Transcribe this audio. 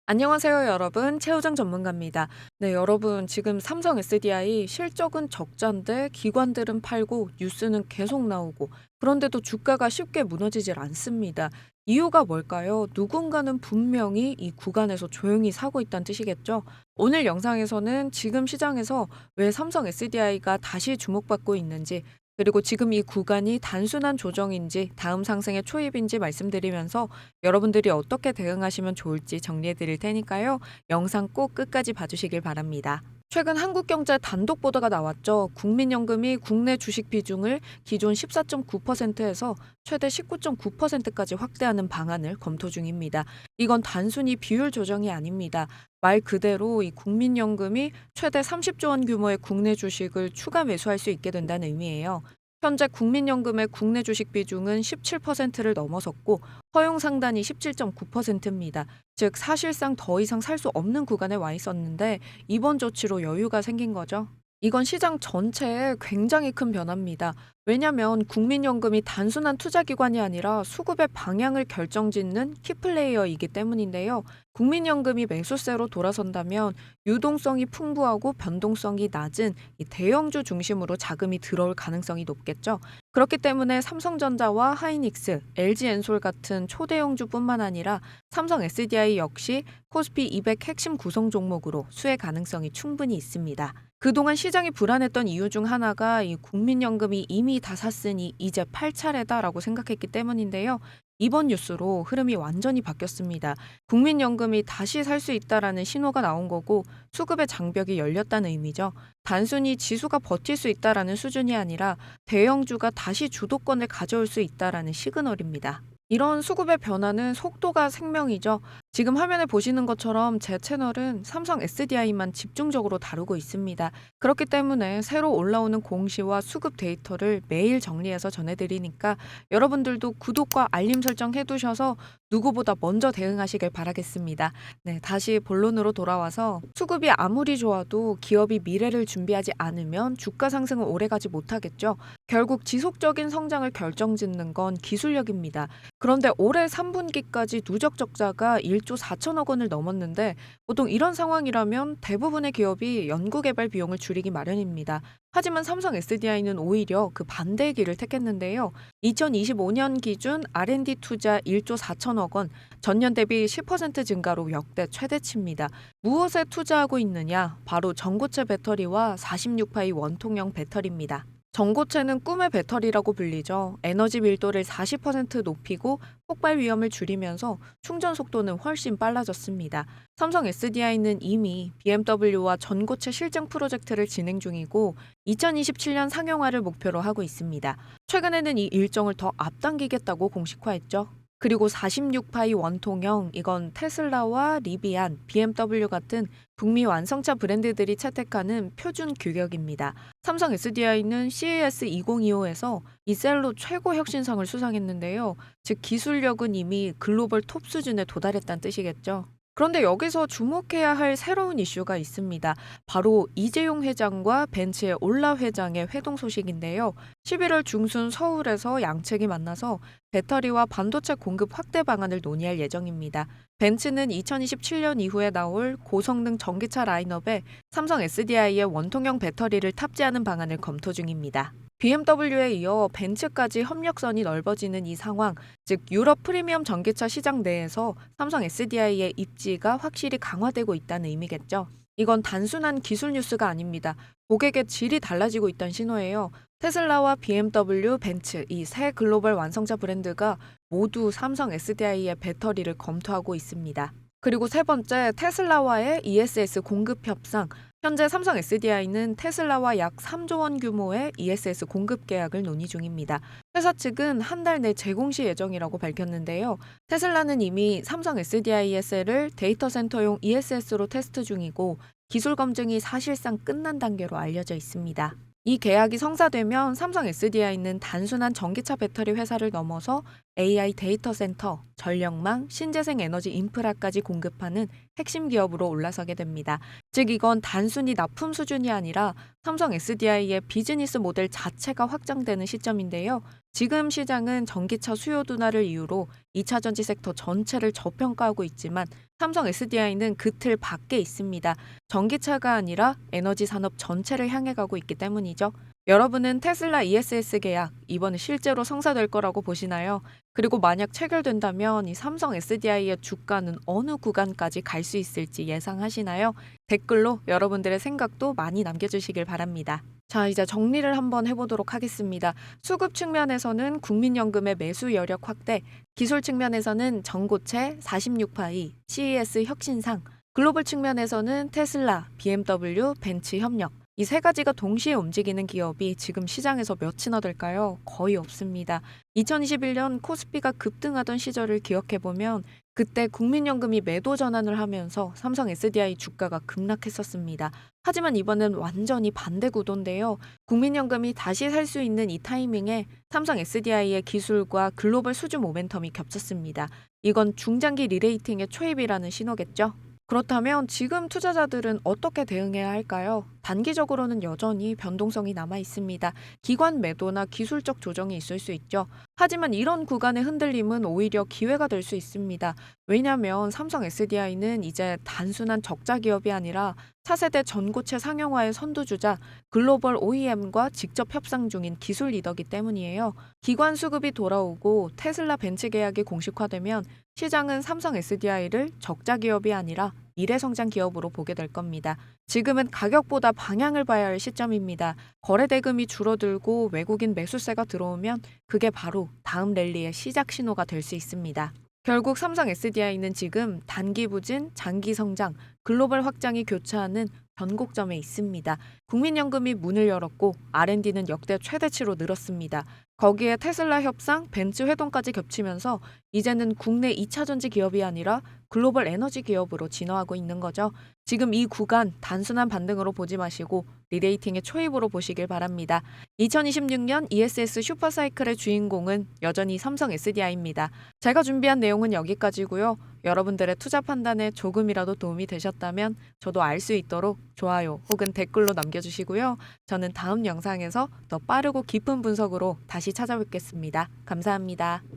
안녕하세요, 여러분. 최우정 전문가입니다. 네, 여러분, 지금 삼성 SDI 실적은 적자인데 기관들은 팔고 뉴스는 계속 나오고 그런데도 주가가 쉽게 무너지질 않습니다. 이유가 뭘까요? 누군가는 분명히 이 구간에서 조용히 사고 있다는 뜻이겠죠? 오늘 영상에서는 지금 시장에서 왜 삼성 SDI가 다시 주목받고 있는지, 그리고 지금 이 구간이 단순한 조정인지 다음 상승의 초입인지 말씀드리면서 여러분들이 어떻게 대응하시면 좋을지 정리해 드릴 테니까요. 영상 꼭 끝까지 봐주시길 바랍니다. 최근 한국경제 단독 보도가 나왔죠. 국민연금이 국내 주식 비중을 기존 14.9%에서 최대 19.9%까지 확대하는 방안을 검토 중입니다. 이건 단순히 비율 조정이 아닙니다. 말 그대로 이 국민연금이 최대 30조 원 규모의 국내 주식을 추가 매수할 수 있게 된다는 의미예요. 현재 국민연금의 국내 주식 비중은 17%를 넘어섰고 허용 상단이 17.9%입니다. 즉 사실상 더 이상 살 수 없는 구간에 와 있었는데 이번 조치로 여유가 생긴 거죠. 이건 시장 전체에 굉장히 큰 변화입니다. 왜냐하면 국민연금이 단순한 투자기관이 아니라 수급의 방향을 결정짓는 키플레이어이기 때문인데요. 국민연금이 매수세로 돌아선다면 유동성이 풍부하고 변동성이 낮은 이 대형주 중심으로 자금이 들어올 가능성이 높겠죠. 그렇기 때문에 삼성전자와 하이닉스, LG엔솔 같은 초대형주뿐만 아니라 삼성 SDI 역시 코스피 200 핵심 구성 종목으로 수혜 가능성이 충분히 있습니다. 그동안 시장이 불안했던 이유 중 하나가 이 국민연금이 이미 다 샀으니 이제 팔 차례다라고 생각했기 때문인데요. 이번 뉴스로 흐름이 완전히 바뀌었습니다. 국민연금이 다시 살 수 있다라는 신호가 나온 거고 수급의 장벽이 열렸다는 의미죠. 단순히 지수가 버틸 수 있다라는 수준이 아니라 대형주가 다시 주도권을 가져올 수 있다라는 시그널입니다. 이런 수급의 변화는 속도가 생명이죠. 지금 화면에 보시는 것처럼 제 채널은 삼성 SDI만 집중적으로 다루고 있습니다. 그렇기 때문에 새로 올라오는 공시와 수급 데이터를 매일 정리해서 전해드리니까 여러분들도 구독과 알림 설정 해두셔서 누구보다 먼저 대응하시길 바라겠습니다. 네, 다시 본론으로 돌아와서 수급이 아무리 좋아도 기업이 미래를 준비하지 않으면 주가 상승은 오래가지 못하겠죠. 결국 지속적인 성장을 결정짓는 건 기술력입니다. 그런데 올해 3분기까지 누적 적자가 1조 4천억 원을 넘었는데 보통 이런 상황이라면 대부분의 기업이 연구개발 비용을 줄이기 마련입니다. 하지만 삼성 SDI는 오히려 그 반대의 길을 택했는데요. 2025년 기준 R&D 투자 1조 4천억 원, 전년 대비 10% 증가로 역대 최대치입니다. 무엇에 투자하고 있느냐? 바로 전고체 배터리와 46파이 원통형 배터리입니다. 전고체는 꿈의 배터리라고 불리죠. 에너지 밀도를 40% 높이고 폭발 위험을 줄이면서 충전 속도는 훨씬 빨라졌습니다. 삼성 SDI는 이미 BMW와 전고체 실증 프로젝트를 진행 중이고 2027년 상용화를 목표로 하고 있습니다. 최근에는 이 일정을 더 앞당기겠다고 공식화했죠. 그리고 46파이 원통형, 이건 테슬라와 리비안, BMW 같은 북미 완성차 브랜드들이 채택하는 표준 규격입니다. 삼성 SDI는 CES 2025에서 이 셀로 최고 혁신상을 수상했는데요. 즉 기술력은 이미 글로벌 톱 수준에 도달했다는 뜻이겠죠. 그런데 여기서 주목해야 할 새로운 이슈가 있습니다. 바로 이재용 회장과 벤츠의 올라 회장의 회동 소식인데요. 11월 중순 서울에서 양측이 만나서 배터리와 반도체 공급 확대 방안을 논의할 예정입니다. 벤츠는 2027년 이후에 나올 고성능 전기차 라인업에 삼성 SDI의 원통형 배터리를 탑재하는 방안을 검토 중입니다. BMW에 이어 벤츠까지 협력선이 넓어지는 이 상황, 즉 유럽 프리미엄 전기차 시장 내에서 삼성 SDI의 입지가 확실히 강화되고 있다는 의미겠죠. 이건 단순한 기술 뉴스가 아닙니다. 고객의 질이 달라지고 있다는 신호예요. 테슬라와 BMW, 벤츠 이 세 글로벌 완성차 브랜드가 모두 삼성 SDI의 배터리를 검토하고 있습니다. 그리고 세 번째, 테슬라와의 ESS 공급 협상. 현재 삼성 SDI는 테슬라와 약 3조 원 규모의 ESS 공급 계약을 논의 중입니다. 회사 측은 한 달 내 제공 시 예정이라고 밝혔는데요. 테슬라는 이미 삼성 SDI의 셀을 데이터 센터용 ESS로 테스트 중이고 기술 검증이 사실상 끝난 단계로 알려져 있습니다. 이 계약이 성사되면 삼성 SDI는 단순한 전기차 배터리 회사를 넘어서 AI 데이터 센터, 전력망, 신재생 에너지 인프라까지 공급하는 핵심 기업으로 올라서게 됩니다. 즉 이건 단순히 납품 수준이 아니라 삼성 SDI의 비즈니스 모델 자체가 확장되는 시점인데요. 지금 시장은 전기차 수요 둔화를 이유로 2차 전지 섹터 전체를 저평가하고 있지만 삼성 SDI는 그 틀 밖에 있습니다. 전기차가 아니라 에너지 산업 전체를 향해 가고 있기 때문이죠. 여러분은 테슬라 ESS 계약 이번에 실제로 성사될 거라고 보시나요? 그리고 만약 체결된다면 이 삼성 SDI의 주가는 어느 구간까지 갈 수 있을지 예상하시나요? 댓글로 여러분들의 생각도 많이 남겨주시길 바랍니다. 자, 이제 정리를 한번 해보도록 하겠습니다. 수급 측면에서는 국민연금의 매수 여력 확대, 기술 측면에서는 전고체 46파이, CES 혁신상, 글로벌 측면에서는 테슬라, BMW, 벤츠 협력, 이 세 가지가 동시에 움직이는 기업이 지금 시장에서 몇이나 될까요? 거의 없습니다. 2021년 코스피가 급등하던 시절을 기억해보면 그때 국민연금이 매도 전환을 하면서 삼성 SDI 주가가 급락했었습니다. 하지만 이번엔 완전히 반대 구도인데요. 국민연금이 다시 살 수 있는 이 타이밍에 삼성 SDI의 기술과 글로벌 수주 모멘텀이 겹쳤습니다. 이건 중장기 리레이팅의 초입이라는 신호겠죠? 그렇다면 지금 투자자들은 어떻게 대응해야 할까요? 단기적으로는 여전히 변동성이 남아 있습니다. 기관 매도나 기술적 조정이 있을 수 있죠. 하지만 이런 구간의 흔들림은 오히려 기회가 될 수 있습니다. 왜냐하면 삼성 SDI는 이제 단순한 적자 기업이 아니라 차세대 전고체 상용화의 선두주자 글로벌 OEM과 직접 협상 중인 기술 리더기 때문이에요. 기관 수급이 돌아오고 테슬라 벤츠 계약이 공식화되면 시장은 삼성 SDI를 적자 기업이 아니라 미래 성장 기업으로 보게 될 겁니다. 지금은 가격보다 방향을 봐야 할 시점입니다. 거래 대금이 줄어들고 외국인 매수세가 들어오면 그게 바로 다음 랠리의 시작 신호가 될 수 있습니다. 결국 삼성 SDI는 지금 단기 부진, 장기 성장, 글로벌 확장이 교차하는 변곡점에 있습니다. 국민연금이 문을 열었고 R&D는 역대 최대치로 늘었습니다. 거기에 테슬라 협상, 벤츠 회동까지 겹치면서 이제는 국내 2차 전지 기업이 아니라 글로벌 에너지 기업으로 진화하고 있는 거죠. 지금 이 구간 단순한 반등으로 보지 마시고 리레이팅의 초입으로 보시길 바랍니다. 2026년 ESS 슈퍼사이클의 주인공은 여전히 삼성 SDI입니다. 제가 준비한 내용은 여기까지고요. 여러분들의 투자 판단에 조금이라도 도움이 되셨다면 저도 알 수 있도록 좋아요 혹은 댓글로 남겨주시고요. 저는 다음 영상에서 더 빠르고 깊은 분석으로 다시 찾아뵙겠습니다. 감사합니다.